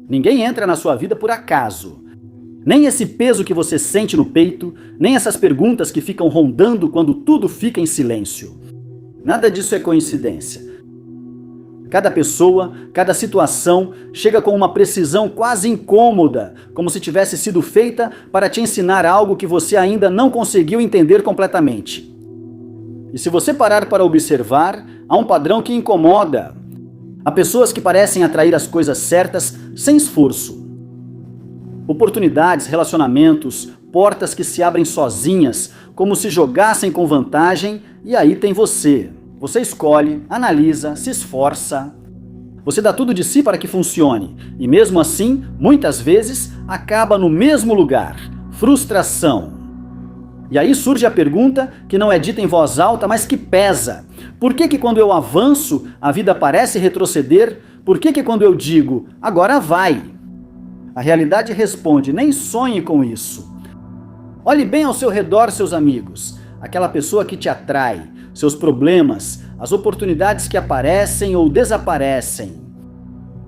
Ninguém entra na sua vida por acaso. Nem esse peso que você sente no peito, nem essas perguntas que ficam rondando quando tudo fica em silêncio. Nada disso é coincidência. Cada pessoa, cada situação chega com uma precisão quase incômoda, como se tivesse sido feita para te ensinar algo que você ainda não conseguiu entender completamente. E se você parar para observar, há um padrão que incomoda. Há pessoas que parecem atrair as coisas certas sem esforço. Oportunidades, relacionamentos, portas que se abrem sozinhas, como se jogassem com vantagem, e aí tem você. Você escolhe, analisa, se esforça. Você dá tudo de si para que funcione, e mesmo assim, muitas vezes, acaba no mesmo lugar. Frustração. E aí surge a pergunta que não é dita em voz alta, mas que pesa. Por que quando eu avanço, a vida parece retroceder? Por que quando eu digo, agora vai? A realidade responde, nem sonhe com isso. Olhe bem ao seu redor, seus amigos. Aquela pessoa que te atrai, seus problemas, as oportunidades que aparecem ou desaparecem.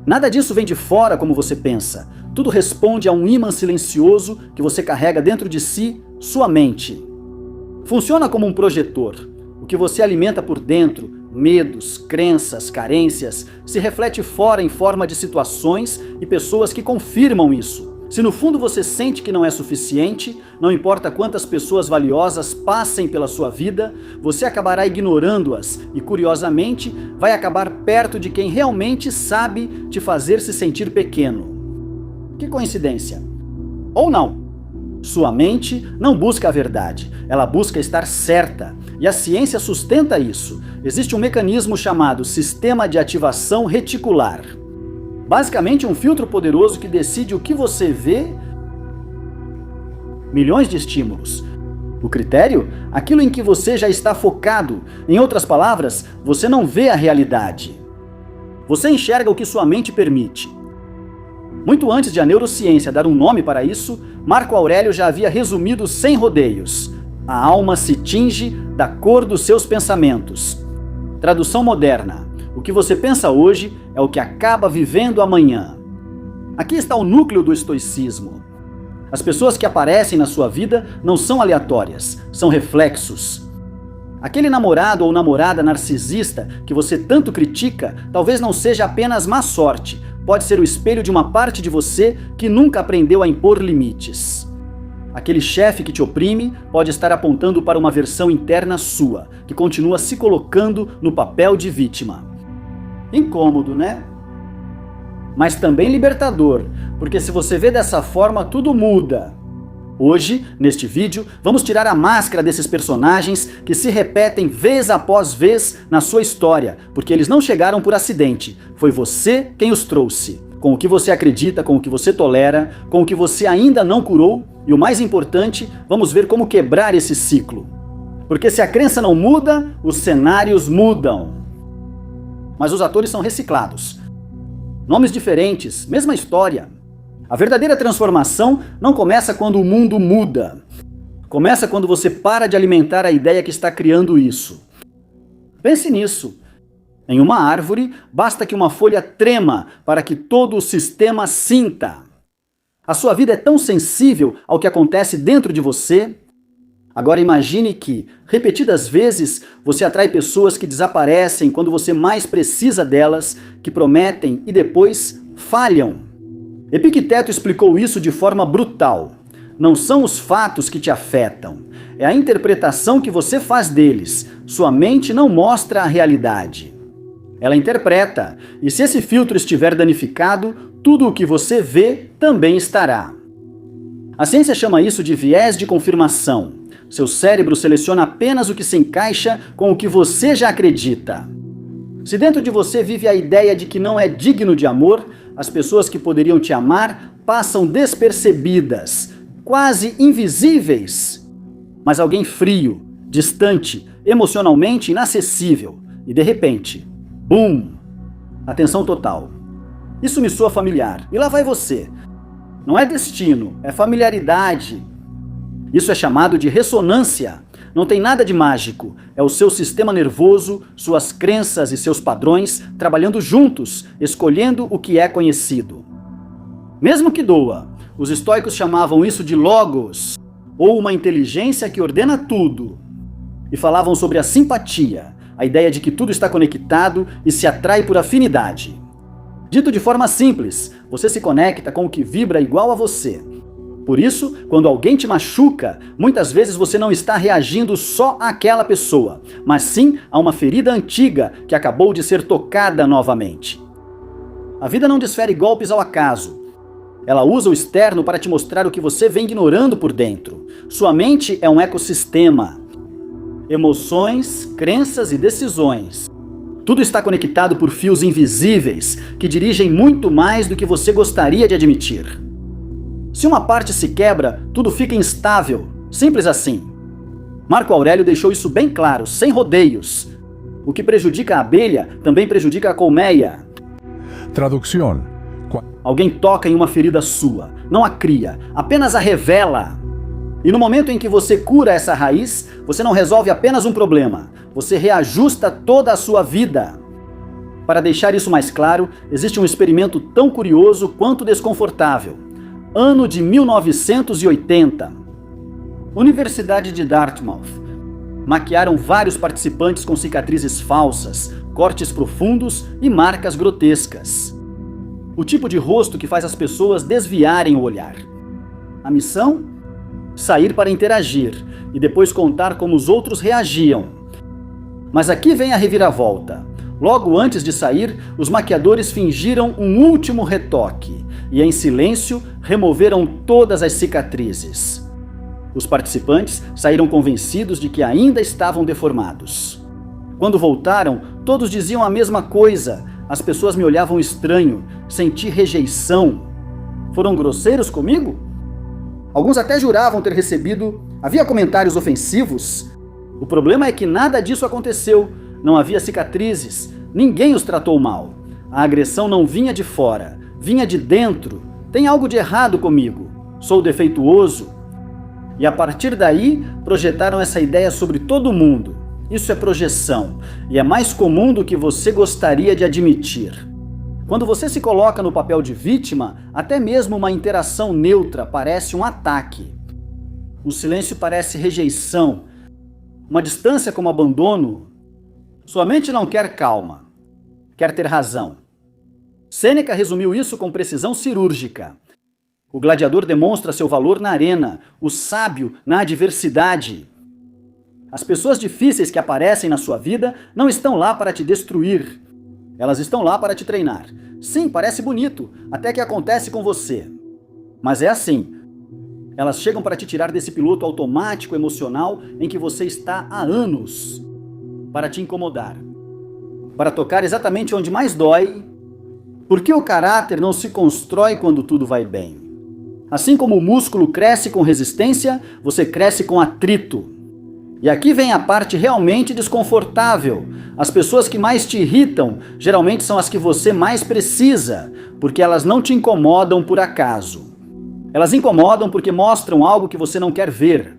Nada disso vem de fora como você pensa. Tudo responde a um ímã silencioso que você carrega dentro de si, sua mente. Funciona como um projetor. O que você alimenta por dentro, medos, crenças, carências, se reflete fora em forma de situações e pessoas que confirmam isso. Se no fundo você sente que não é suficiente, não importa quantas pessoas valiosas passem pela sua vida, você acabará ignorando-as e, curiosamente, vai acabar perto de quem realmente sabe te fazer se sentir pequeno. Que coincidência! Ou não? Sua mente não busca a verdade, ela busca estar certa. E a ciência sustenta isso. Existe um mecanismo chamado sistema de ativação reticular. Basicamente um filtro poderoso que decide o que você vê. Milhões de estímulos. O critério? Aquilo em que você já está focado. Em outras palavras, você não vê a realidade. Você enxerga o que sua mente permite. Muito antes de a neurociência dar um nome para isso, Marco Aurélio já havia resumido sem rodeios. A alma se tinge da cor dos seus pensamentos. Tradução moderna. O que você pensa hoje é o que acaba vivendo amanhã. Aqui está o núcleo do estoicismo. As pessoas que aparecem na sua vida não são aleatórias, são reflexos. Aquele namorado ou namorada narcisista que você tanto critica talvez não seja apenas má sorte, pode ser o espelho de uma parte de você que nunca aprendeu a impor limites. Aquele chefe que te oprime pode estar apontando para uma versão interna sua, que continua se colocando no papel de vítima. Incômodo, né? Mas também libertador, porque se você vê dessa forma, tudo muda. Hoje, neste vídeo, vamos tirar a máscara desses personagens que se repetem vez após vez na sua história, porque eles não chegaram por acidente, foi você quem os trouxe. Com o que você acredita, com o que você tolera, com o que você ainda não curou, e o mais importante, vamos ver como quebrar esse ciclo. Porque se a crença não muda, os cenários mudam. Mas os atores são reciclados. Nomes diferentes, mesma história. A verdadeira transformação não começa quando o mundo muda. Começa quando você para de alimentar a ideia que está criando isso. Pense nisso. Em uma árvore, basta que uma folha trema para que todo o sistema sinta. A sua vida é tão sensível ao que acontece dentro de você. Agora imagine que, repetidas vezes, você atrai pessoas que desaparecem quando você mais precisa delas, que prometem e depois falham. Epicteto explicou isso de forma brutal. Não são os fatos que te afetam, é a interpretação que você faz deles. Sua mente não mostra a realidade. Ela interpreta, e se esse filtro estiver danificado, tudo o que você vê também estará. A ciência chama isso de viés de confirmação. Seu cérebro seleciona apenas o que se encaixa com o que você já acredita. Se dentro de você vive a ideia de que não é digno de amor, as pessoas que poderiam te amar passam despercebidas, quase invisíveis. Mas alguém frio, distante, emocionalmente inacessível, e de repente, bum! Atenção total. Isso me soa familiar. E lá vai você. Não é destino, é familiaridade. Isso é chamado de ressonância. Não tem nada de mágico. É o seu sistema nervoso, suas crenças e seus padrões trabalhando juntos, escolhendo o que é conhecido. Mesmo que doa, os estoicos chamavam isso de logos, ou uma inteligência que ordena tudo, e falavam sobre a simpatia, a ideia de que tudo está conectado e se atrai por afinidade. Dito de forma simples, você se conecta com o que vibra igual a você. Por isso, quando alguém te machuca, muitas vezes você não está reagindo só àquela pessoa, mas sim a uma ferida antiga que acabou de ser tocada novamente. A vida não desfere golpes ao acaso. Ela usa o externo para te mostrar o que você vem ignorando por dentro. Sua mente é um ecossistema. Emoções, crenças e decisões. Tudo está conectado por fios invisíveis que dirigem muito mais do que você gostaria de admitir. Se uma parte se quebra, tudo fica instável. Simples assim. Marco Aurélio deixou isso bem claro, sem rodeios. O que prejudica a abelha também prejudica a colmeia. Tradução. Alguém toca em uma ferida sua, não a cria, apenas a revela. E no momento em que você cura essa raiz, você não resolve apenas um problema, você reajusta toda a sua vida. Para deixar isso mais claro, existe um experimento tão curioso quanto desconfortável. Ano de 1980. Universidade de Dartmouth. Maquiaram vários participantes com cicatrizes falsas, cortes profundos e marcas grotescas. O tipo de rosto que faz as pessoas desviarem o olhar. A missão? Sair para interagir e depois contar como os outros reagiam. Mas aqui vem a reviravolta. Logo antes de sair, os maquiadores fingiram um último retoque e, em silêncio, removeram todas as cicatrizes. Os participantes saíram convencidos de que ainda estavam deformados. Quando voltaram, todos diziam a mesma coisa. As pessoas me olhavam estranho, senti rejeição. Foram grosseiros comigo? Alguns até juravam ter recebido. Havia comentários ofensivos. O problema é que nada disso aconteceu. Não havia cicatrizes. Ninguém os tratou mal. A agressão não vinha de fora, vinha de dentro. Tem algo de errado comigo. Sou defeituoso. E a partir daí, projetaram essa ideia sobre todo mundo. Isso é projeção, e é mais comum do que você gostaria de admitir. Quando você se coloca no papel de vítima, até mesmo uma interação neutra parece um ataque. Um silêncio parece rejeição. Uma distância como abandono. Sua mente não quer calma, quer ter razão. Sêneca resumiu isso com precisão cirúrgica. O gladiador demonstra seu valor na arena, o sábio na adversidade. As pessoas difíceis que aparecem na sua vida não estão lá para te destruir. Elas estão lá para te treinar. Sim, parece bonito, até que acontece com você. Mas é assim. Elas chegam para te tirar desse piloto automático emocional em que você está há anos. Para te incomodar. Para tocar exatamente onde mais dói. Porque o caráter não se constrói quando tudo vai bem. Assim como o músculo cresce com resistência, você cresce com atrito. E aqui vem a parte realmente desconfortável. As pessoas que mais te irritam geralmente são as que você mais precisa, porque elas não te incomodam por acaso. Elas incomodam porque mostram algo que você não quer ver.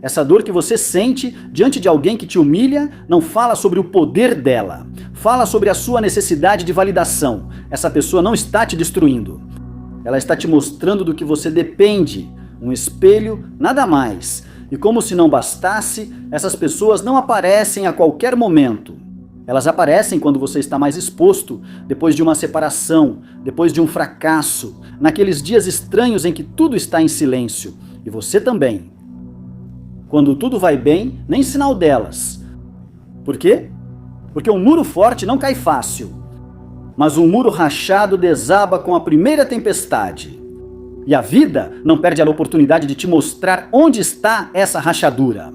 Essa dor que você sente diante de alguém que te humilha não fala sobre o poder dela. Fala sobre a sua necessidade de validação. Essa pessoa não está te destruindo. Ela está te mostrando do que você depende. Um espelho, nada mais. E como se não bastasse, essas pessoas não aparecem a qualquer momento. Elas aparecem quando você está mais exposto, depois de uma separação, depois de um fracasso, naqueles dias estranhos em que tudo está em silêncio. E você também. Quando tudo vai bem, nem sinal delas. Por quê? Porque um muro forte não cai fácil. Mas um muro rachado desaba com a primeira tempestade. E a vida não perde a oportunidade de te mostrar onde está essa rachadura.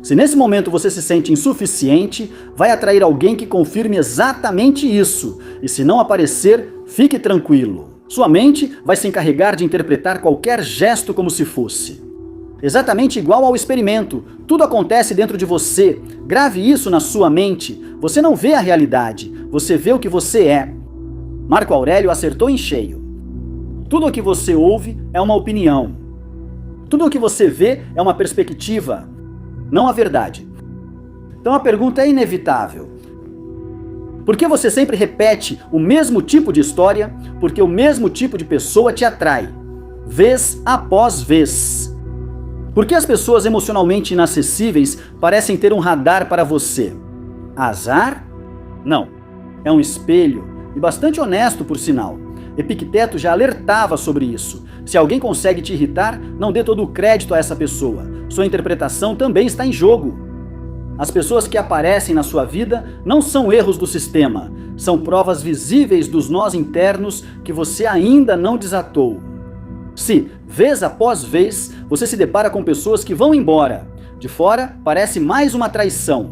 Se nesse momento você se sente insuficiente, vai atrair alguém que confirme exatamente isso. E se não aparecer, fique tranquilo. Sua mente vai se encarregar de interpretar qualquer gesto como se fosse. Exatamente igual ao experimento. Tudo acontece dentro de você. Grave isso na sua mente. Você não vê a realidade. Você vê o que você é. Marco Aurélio acertou em cheio. Tudo o que você ouve é uma opinião. Tudo o que você vê é uma perspectiva, não a verdade. Então a pergunta é inevitável. Por que você sempre repete o mesmo tipo de história? Porque o mesmo tipo de pessoa te atrai, vez após vez. Por que as pessoas emocionalmente inacessíveis parecem ter um radar para você? Azar? Não. É um espelho, e bastante honesto por sinal. Epicteto já alertava sobre isso. Se alguém consegue te irritar, não dê todo o crédito a essa pessoa. Sua interpretação também está em jogo. As pessoas que aparecem na sua vida não são erros do sistema, são provas visíveis dos nós internos que você ainda não desatou. Se, vez após vez, você se depara com pessoas que vão embora, de fora parece mais uma traição.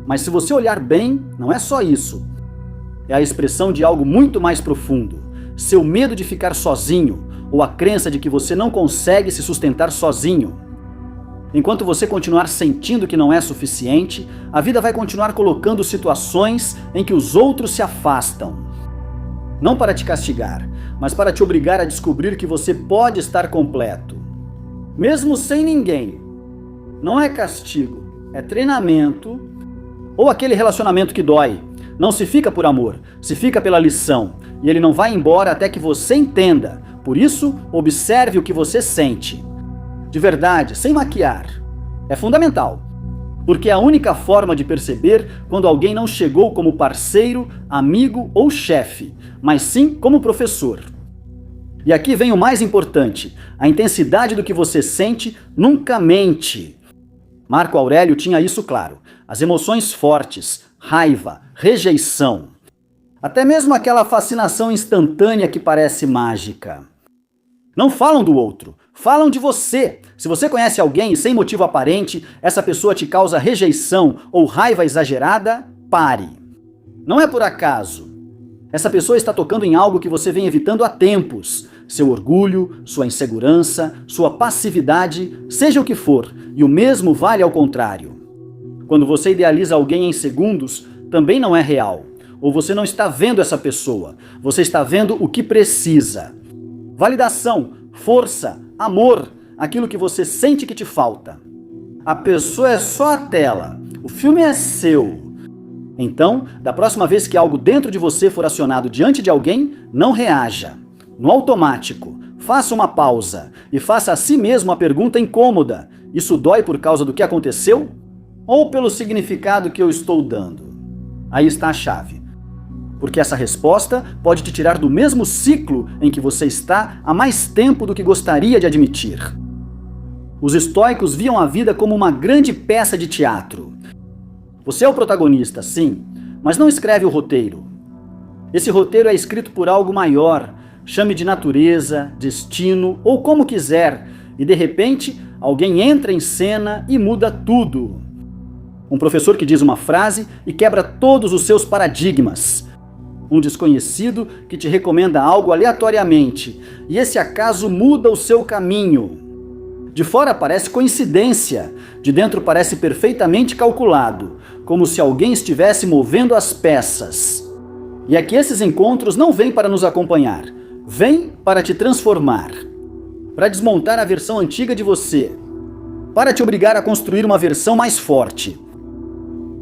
Mas se você olhar bem, não é só isso. É a expressão de algo muito mais profundo. Seu medo de ficar sozinho, ou a crença de que você não consegue se sustentar sozinho. Enquanto você continuar sentindo que não é suficiente, a vida vai continuar colocando situações em que os outros se afastam. Não para te castigar, mas para te obrigar a descobrir que você pode estar completo. Mesmo sem ninguém. Não é castigo, é treinamento. Ou aquele relacionamento que dói. Não se fica por amor, se fica pela lição. E ele não vai embora até que você entenda. Por isso, observe o que você sente. De verdade, sem maquiar. É fundamental. Porque é a única forma de perceber quando alguém não chegou como parceiro, amigo ou chefe, mas sim como professor. E aqui vem o mais importante. A intensidade do que você sente nunca mente. Marco Aurélio tinha isso claro. As emoções fortes, raiva, rejeição. Até mesmo aquela fascinação instantânea que parece mágica. Não falam do outro, falam de você. Se você conhece alguém sem motivo aparente, essa pessoa te causa rejeição ou raiva exagerada, pare. Não é por acaso. Essa pessoa está tocando em algo que você vem evitando há tempos. Seu orgulho, sua insegurança, sua passividade, seja o que for, e o mesmo vale ao contrário. Quando você idealiza alguém em segundos, também não é real. Ou você não está vendo essa pessoa, você está vendo o que precisa. Validação, força, amor, aquilo que você sente que te falta. A pessoa é só a tela, o filme é seu. Então, da próxima vez que algo dentro de você for acionado diante de alguém, não reaja. No automático, faça uma pausa e faça a si mesmo a pergunta incômoda: isso dói por causa do que aconteceu? Ou pelo significado que eu estou dando? Aí está a chave. Porque essa resposta pode te tirar do mesmo ciclo em que você está há mais tempo do que gostaria de admitir. Os estoicos viam a vida como uma grande peça de teatro. Você é o protagonista, sim, mas não escreve o roteiro. Esse roteiro é escrito por algo maior, chame de natureza, destino ou como quiser, e de repente alguém entra em cena e muda tudo. Um professor que diz uma frase e quebra todos os seus paradigmas. Um desconhecido que te recomenda algo aleatoriamente, e esse acaso muda o seu caminho. De fora parece coincidência, de dentro parece perfeitamente calculado, como se alguém estivesse movendo as peças. E é que esses encontros não vêm para nos acompanhar, vêm para te transformar, para desmontar a versão antiga de você, para te obrigar a construir uma versão mais forte.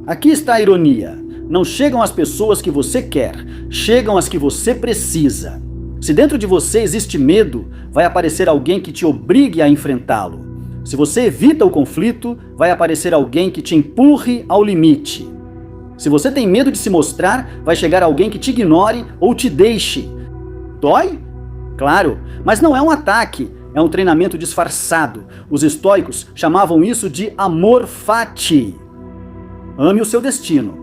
Aqui está a ironia. Não chegam as pessoas que você quer, chegam as que você precisa. Se dentro de você existe medo, vai aparecer alguém que te obrigue a enfrentá-lo. Se você evita o conflito, vai aparecer alguém que te empurre ao limite. Se você tem medo de se mostrar, vai chegar alguém que te ignore ou te deixe. Dói? Claro, mas não é um ataque, é um treinamento disfarçado. Os estoicos chamavam isso de amor fati. Ame o seu destino.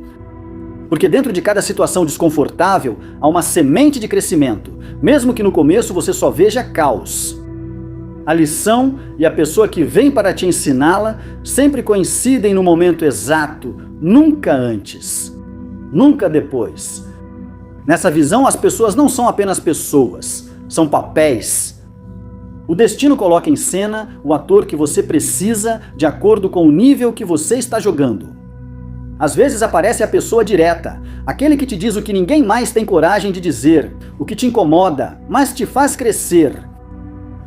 Porque dentro de cada situação desconfortável há uma semente de crescimento, mesmo que no começo você só veja caos. A lição e a pessoa que vem para te ensiná-la sempre coincidem no momento exato, nunca antes, nunca depois. Nessa visão, as pessoas não são apenas pessoas, são papéis. O destino coloca em cena o ator que você precisa de acordo com o nível que você está jogando. Às vezes aparece a pessoa direta, aquele que te diz o que ninguém mais tem coragem de dizer, o que te incomoda, mas te faz crescer.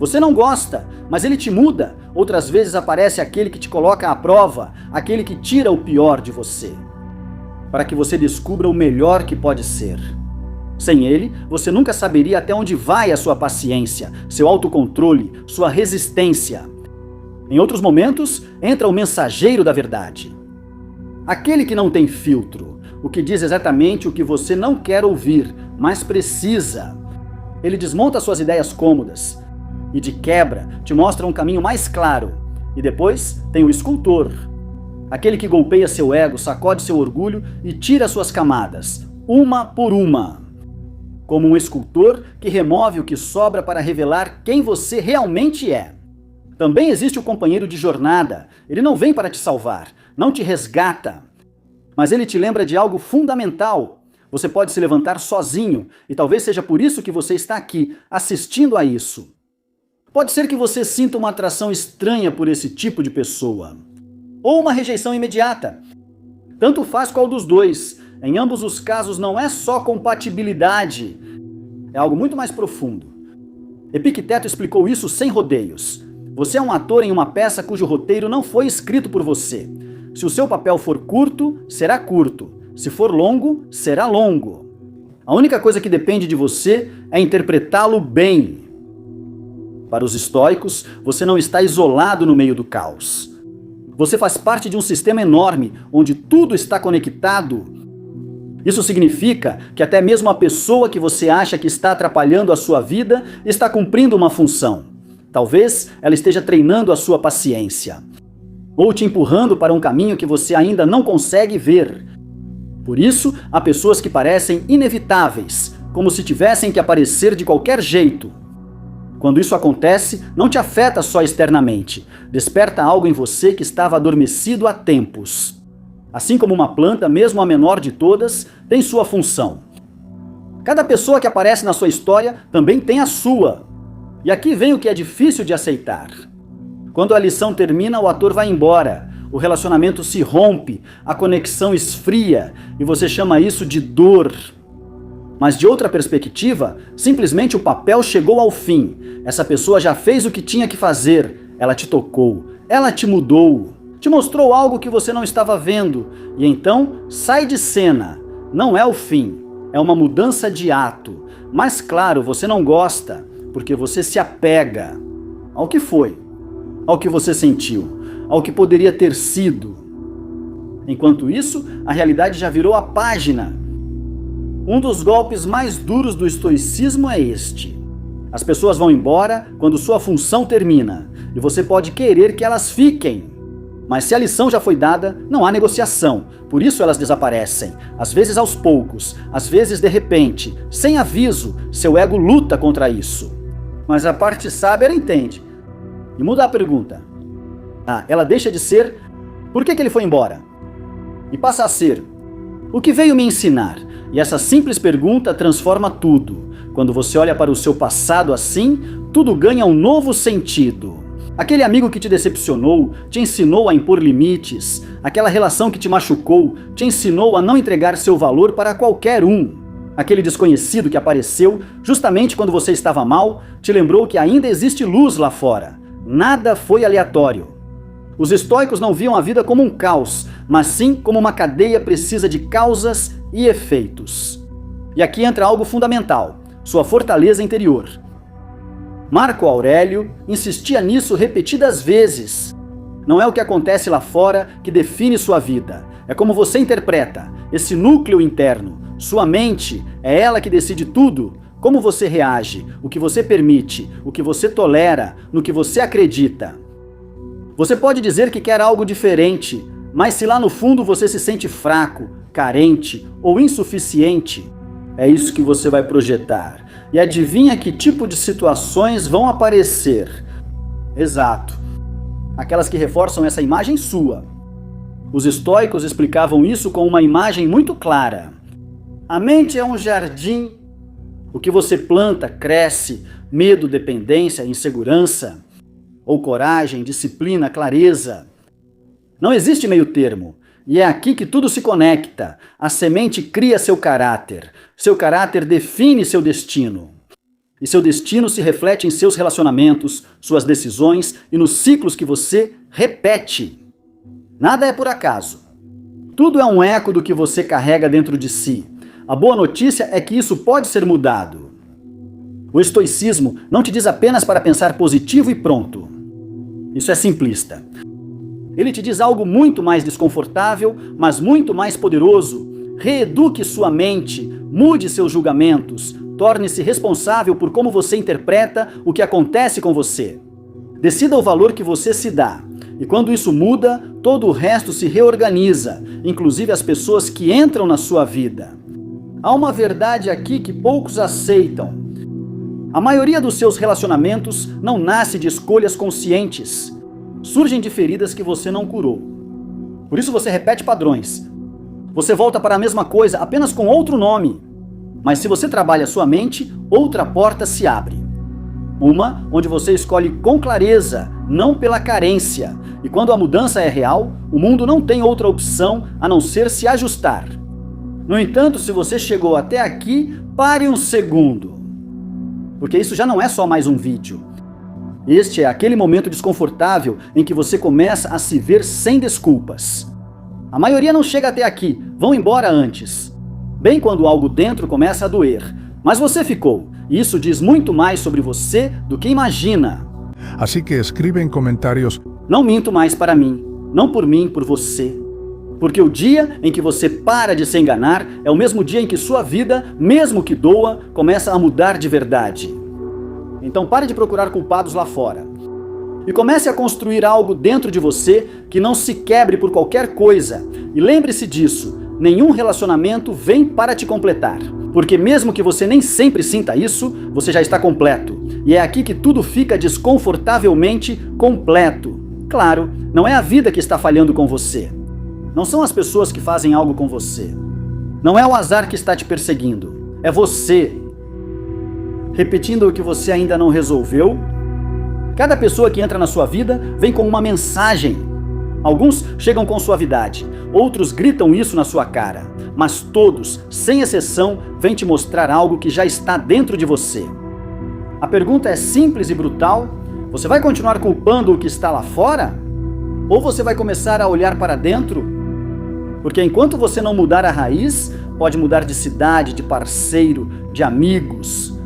Você não gosta, mas ele te muda. Outras vezes aparece aquele que te coloca à prova, aquele que tira o pior de você. para que você descubra o melhor que pode ser. Sem ele, você nunca saberia até onde vai a sua paciência, seu autocontrole, sua resistência. Em outros momentos, entra o mensageiro da verdade. Aquele que não tem filtro, o que diz exatamente o que você não quer ouvir, mas precisa. Ele desmonta suas ideias cômodas e, de quebra, te mostra um caminho mais claro. E depois tem o escultor, aquele que golpeia seu ego, sacode seu orgulho e tira suas camadas, uma por uma. Como um escultor que remove o que sobra para revelar quem você realmente é. Também existe o companheiro de jornada. Ele não vem para te salvar, não te resgata, mas ele te lembra de algo fundamental. Você pode se levantar sozinho, e talvez seja por isso que você está aqui, assistindo a isso. Pode ser que você sinta uma atração estranha por esse tipo de pessoa, ou uma rejeição imediata. Tanto faz qual dos dois. Em ambos os casos não é só compatibilidade, é algo muito mais profundo. Epicteto explicou isso sem rodeios. Você é um ator em uma peça cujo roteiro não foi escrito por você. Se o seu papel for curto, será curto. Se for longo, será longo. A única coisa que depende de você é interpretá-lo bem. Para os estoicos, você não está isolado no meio do caos. Você faz parte de um sistema enorme, onde tudo está conectado. Isso significa que até mesmo a pessoa que você acha que está atrapalhando a sua vida está cumprindo uma função. Talvez ela esteja treinando a sua paciência, ou te empurrando para um caminho que você ainda não consegue ver. Por isso, há pessoas que parecem inevitáveis, como se tivessem que aparecer de qualquer jeito. Quando isso acontece, não te afeta só externamente, desperta algo em você que estava adormecido há tempos. Assim como uma planta, mesmo a menor de todas, tem sua função. Cada pessoa que aparece na sua história também tem a sua. E aqui vem o que é difícil de aceitar. Quando a lição termina, o ator vai embora, o relacionamento se rompe, a conexão esfria, e você chama isso de dor. Mas de outra perspectiva, simplesmente o papel chegou ao fim. Essa pessoa já fez o que tinha que fazer, ela te tocou, ela te mudou. Te mostrou algo que você não estava vendo, e então sai de cena. Não é o fim, é uma mudança de ato. Mas claro, você não gosta, porque você se apega ao que foi, ao que você sentiu, ao que poderia ter sido. Enquanto isso, a realidade já virou a página. Um dos golpes mais duros do estoicismo é este. As pessoas vão embora quando sua função termina, e você pode querer que elas fiquem. Mas se a lição já foi dada, não há negociação. Por isso elas desaparecem. Às vezes aos poucos, às vezes de repente, sem aviso, seu ego luta contra isso. Mas a parte sábia entende. E muda a pergunta. Ela deixa de ser, por que ele foi embora? E passa a ser, o que veio me ensinar? E essa simples pergunta transforma tudo. Quando você olha para o seu passado assim, tudo ganha um novo sentido. Aquele amigo que te decepcionou, te ensinou a impor limites. Aquela relação que te machucou, te ensinou a não entregar seu valor para qualquer um. Aquele desconhecido que apareceu justamente quando você estava mal, te lembrou que ainda existe luz lá fora. Nada foi aleatório. Os estoicos não viam a vida como um caos, mas sim como uma cadeia precisa de causas e efeitos. E aqui entra algo fundamental, sua fortaleza interior. Marco Aurélio insistia nisso repetidas vezes. Não é o que acontece lá fora que define sua vida. É como você interpreta, esse núcleo interno. Sua mente, é ela que decide tudo. Como você reage, o que você permite, o que você tolera, no que você acredita. Você pode dizer que quer algo diferente, mas se lá no fundo você se sente fraco, carente ou insuficiente, é isso que você vai projetar. E adivinha que tipo de situações vão aparecer? Exato. Aquelas que reforçam essa imagem sua. Os estoicos explicavam isso com uma imagem muito clara. A mente é um jardim. O que você planta, cresce. Medo, dependência, insegurança. Ou coragem, disciplina, clareza. Não existe meio termo. E é aqui que tudo se conecta. A semente cria seu caráter. Seu caráter define seu destino. E seu destino se reflete em seus relacionamentos, suas decisões e nos ciclos que você repete. Nada é por acaso. Tudo é um eco do que você carrega dentro de si. A boa notícia é que isso pode ser mudado. O estoicismo não te diz apenas para pensar positivo e pronto. Isso é simplista. Ele te diz algo muito mais desconfortável, mas muito mais poderoso. Reeduque sua mente, mude seus julgamentos, torne-se responsável por como você interpreta o que acontece com você. Decida o valor que você se dá. E quando isso muda, todo o resto se reorganiza, inclusive as pessoas que entram na sua vida. Há uma verdade aqui que poucos aceitam. A maioria dos seus relacionamentos não nasce de escolhas conscientes. Surgem de feridas que você não curou. Por isso você repete padrões. Você volta para a mesma coisa, apenas com outro nome. Mas se você trabalha sua mente, outra porta se abre. Uma onde você escolhe com clareza, não pela carência. E quando a mudança é real, o mundo não tem outra opção a não ser se ajustar. No entanto, se você chegou até aqui, pare um segundo. Porque isso já não é só mais um vídeo. Este é aquele momento desconfortável em que você começa a se ver sem desculpas. A maioria não chega até aqui, vão embora antes. Bem quando algo dentro começa a doer. Mas você ficou, e isso diz muito mais sobre você do que imagina. Así que escribe en comentarios. Não minto mais para mim, não por mim, por você. Porque o dia em que você para de se enganar é o mesmo dia em que sua vida, mesmo que doa, começa a mudar de verdade. Então pare de procurar culpados lá fora. E comece a construir algo dentro de você que não se quebre por qualquer coisa. E lembre-se disso, nenhum relacionamento vem para te completar. Porque mesmo que você nem sempre sinta isso, você já está completo. E é aqui que tudo fica desconfortavelmente completo. Claro, não é a vida que está falhando com você. Não são as pessoas que fazem algo com você. Não é o azar que está te perseguindo. É você. Repetindo o que você ainda não resolveu. Cada pessoa que entra na sua vida vem com uma mensagem. Alguns chegam com suavidade, outros gritam isso na sua cara. Mas todos, sem exceção, vêm te mostrar algo que já está dentro de você. A pergunta é simples e brutal. Você vai continuar culpando o que está lá fora? Ou você vai começar a olhar para dentro? Porque enquanto você não mudar a raiz, pode mudar de cidade, de parceiro, de amigos.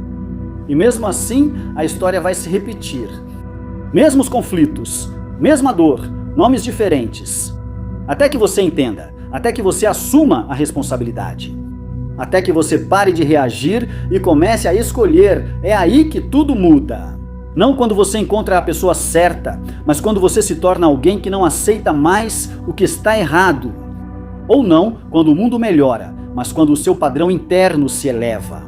E mesmo assim, a história vai se repetir. Mesmos conflitos, mesma dor, nomes diferentes. Até que você entenda, até que você assuma a responsabilidade. Até que você pare de reagir e comece a escolher. É aí que tudo muda. Não quando você encontra a pessoa certa, mas quando você se torna alguém que não aceita mais o que está errado. Ou não quando o mundo melhora, mas quando o seu padrão interno se eleva.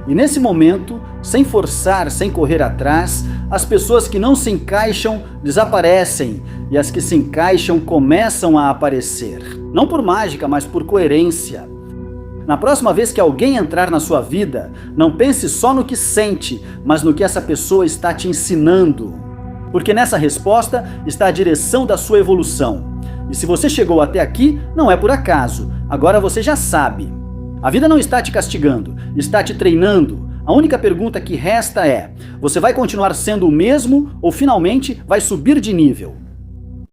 E nesse momento, sem forçar, sem correr atrás, as pessoas que não se encaixam desaparecem e as que se encaixam começam a aparecer. Não por mágica, mas por coerência. Na próxima vez que alguém entrar na sua vida, não pense só no que sente, mas no que essa pessoa está te ensinando. Porque nessa resposta está a direção da sua evolução. E se você chegou até aqui, não é por acaso. Agora você já sabe. A vida não está te castigando, está te treinando. A única pergunta que resta é: você vai continuar sendo o mesmo ou finalmente vai subir de nível?